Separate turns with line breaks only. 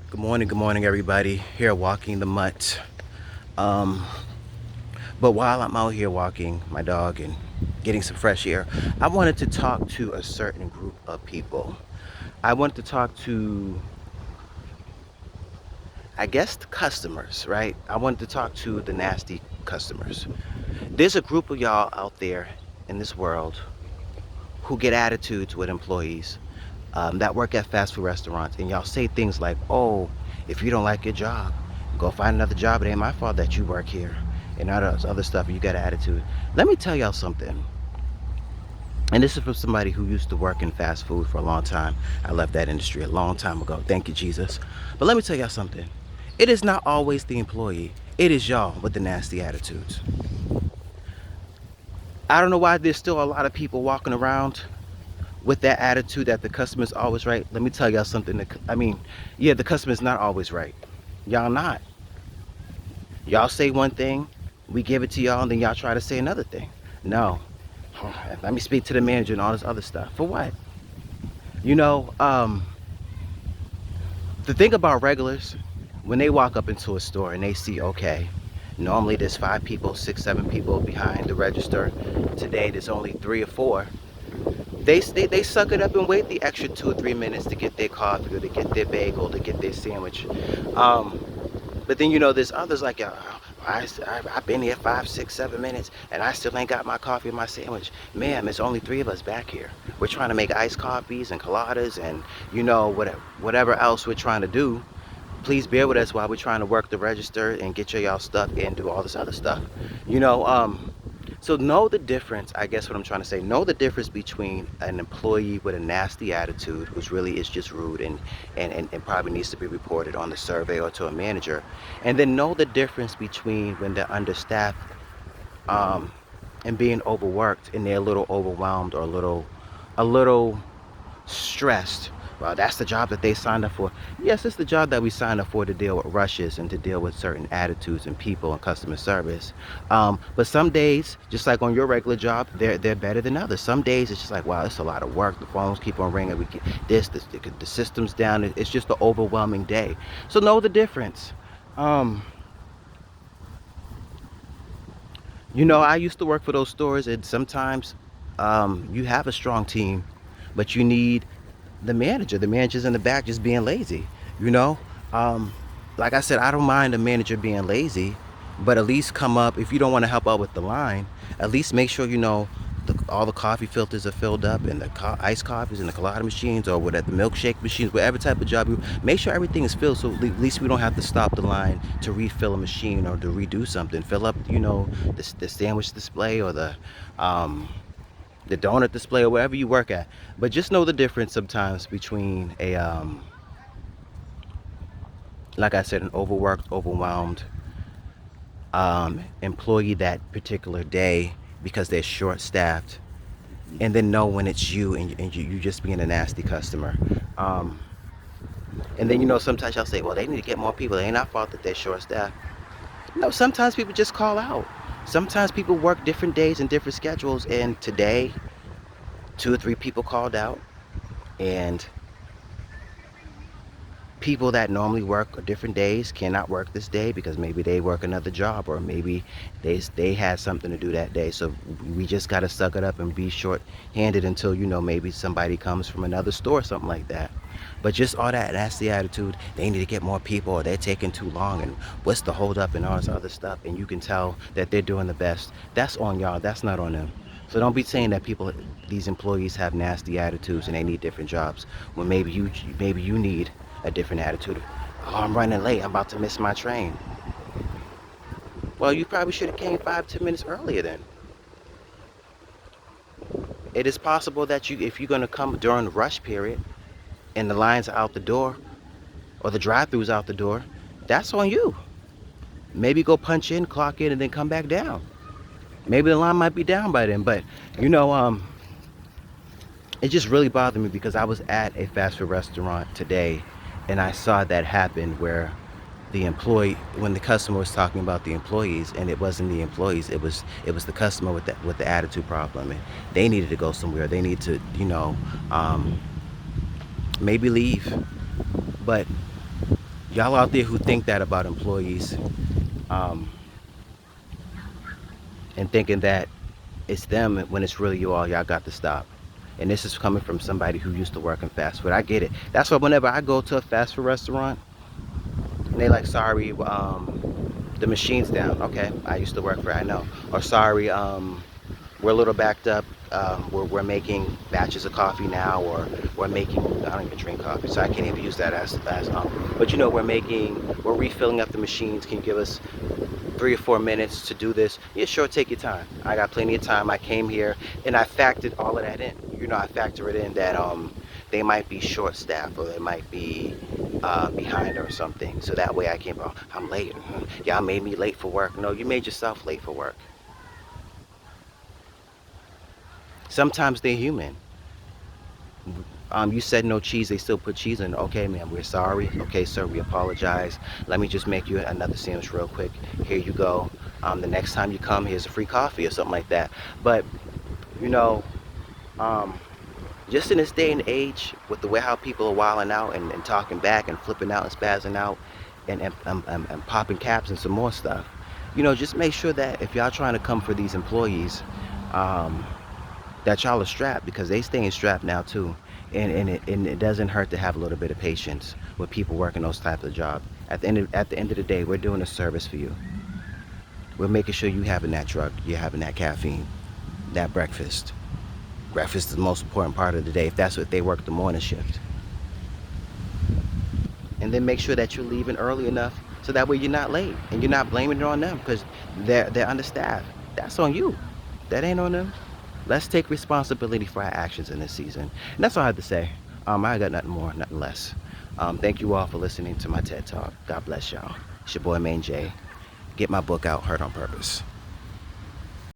Good morning, everybody. Here walking the mutt. Um, but while I'm out here walking my dog and getting some fresh air, I wanted to talk to a certain group of people. I wanted to talk to, I guess, the customers, right? I wanted to talk to the nasty customers. There's a group of y'all out there in this world who get attitudes with employees that work at fast food restaurants, and y'all say things like, "Oh, if you don't like your job, go find another job. It ain't my fault that you work here," and all this other stuff. And you got an attitude. Let me tell y'all something. And this is from somebody who used to work in fast food for a long time. I left that industry a long time ago. Thank you, Jesus. But let me tell y'all something. It is not always the employee. It is y'all with the nasty attitudes. I don't know why there's still a lot of people walking around with that attitude that the customer's always right. Let me tell y'all something. Yeah, the customer's not always right. Y'all not. Y'all say one thing, we give it to y'all, and then y'all try to say another thing. No. Let me speak to the manager and all this other stuff. For what? You know, the thing about regulars, when they walk up into a store and they see, okay, normally there's 5 people, 6, 7 people behind the register. Today there's only 3 or 4. They suck it up and wait the extra 2 or 3 minutes to get their coffee or to get their bagel, to get their sandwich. Um, but then there's others like, I've been here 5, 6, 7 minutes and I still ain't got my coffee and my sandwich. Ma'am, there's only 3 of us back here. We're trying to make iced coffees and coladas and whatever else we're trying to do. Please bear with us while we're trying to work the register and get y'all stuff and do all this other stuff. You know, so know the difference, I guess what I'm trying to say. Know the difference between an employee with a nasty attitude, who's really is just rude and probably needs to be reported on the survey or to a manager. And then know the difference between when they're understaffed um, and being overworked and they're a little overwhelmed or a little stressed. Well, that's the job that they signed up for. Yes, it's the job that we signed up for, to deal with rushes and to deal with certain attitudes and people and customer service. But some days, just like on your regular job, they're better than others. Some days it's just like, wow, it's a lot of work. The phones keep on ringing. We get the system's down. It's just an overwhelming day. So know the difference. Um, I used to work for those stores, and sometimes you have a strong team, but you need the manager. The manager's in the back just being lazy. You know, um, like I said, I don't mind the manager being lazy, but at least come up if you don't want to help out with the line. At least make sure all the coffee filters are filled up, and the iced coffees and the colada machines or whatever, the milkshake machines, whatever type of job you make sure everything is filled. So at least we don't have to stop the line to refill a machine or to redo something. Fill up, the sandwich display or the donut display or wherever you work at. But just know the difference sometimes between like I said, an overworked, overwhelmed employee that particular day because they're short staffed, and then know when it's you and you just being a nasty customer. Um, and then sometimes y'all say, well, they need to get more people. It ain't our fault that they're short staffed. No, sometimes people just call out. Sometimes people work different days and different schedules, and today 2 or 3 people called out, and people that normally work different days cannot work this day because maybe they work another job, or maybe they had something to do that day. So we just got to suck it up and be short-handed until maybe somebody comes from another store or something like that. But just all that's the attitude. They need to get more people, or they're taking too long, and what's the hold up and all this other stuff. And you can tell that they're doing the best. That's on y'all. That's not on them. So don't be saying that these employees have nasty attitudes and they need different jobs when maybe you need a different attitude. Oh, I'm running late. I'm about to miss my train. Well, you probably should have came 5, 10 minutes earlier then. It is possible that if you're going to come during the rush period and the lines are out the door or the drive-throughs out the door, that's on you. Maybe go punch in, clock in, and then come back down. Maybe the line might be down by then, but you know, it just really bothered me because I was at a fast food restaurant today and I saw that happen where when the customer was talking about the employees, and it wasn't the employees, it was the customer with the attitude problem, and they needed to go somewhere. They need to, maybe leave. But Y'all out there who think that about employees, um, and thinking that it's them when it's really you all, y'all got to stop. And this is coming from somebody who used to work in fast food. I get it. That's why whenever I go to a fast food restaurant, and they like, sorry, the machine's down. Okay, I used to work for it, I know. Or sorry, we're a little backed up. We're making batches of coffee now, or we're making, I don't even drink coffee, so I can't even use that as but you know, we're refilling up the machines. Can you give us 3 or 4 minutes to do this? Yeah, sure, take your time. I got plenty of time. I came here and I factored all of that in. You know, I factor it in that they might be short staffed, or they might be behind or something. So that way I came, oh, I'm late. Y'all made me late for work. No, you made yourself late for work. Sometimes they're human. You said no cheese, they still put cheese in. Okay, ma'am, we're sorry. Okay, sir, we apologize. Let me just make you another sandwich real quick. Here you go. The next time you come, here's a free coffee or something like that. But you know, um, just in this day and age, with the way how people are wilding out and talking back and flipping out and spazzing out and popping caps and some more stuff, you know, just make sure that if y'all trying to come for these employees, um, that y'all are strapped, because they staying strapped now too. And it doesn't hurt to have a little bit of patience with people working those types of jobs. At the end of the day, we're doing a service for you. We're making sure you having that drug, you're having that caffeine, that breakfast. Breakfast is the most important part of the day if that's what they work the morning shift. And then make sure that you're leaving early enough so that way you're not late and you're not blaming it on them because they're understaffed. That's on you. That ain't on them. Let's take responsibility for our actions in this season. And that's all I have to say. I got nothing more, nothing less. Thank you all for listening to my TED Talk. God bless y'all. It's your boy Maine J. Get my book out, Hurt on Purpose.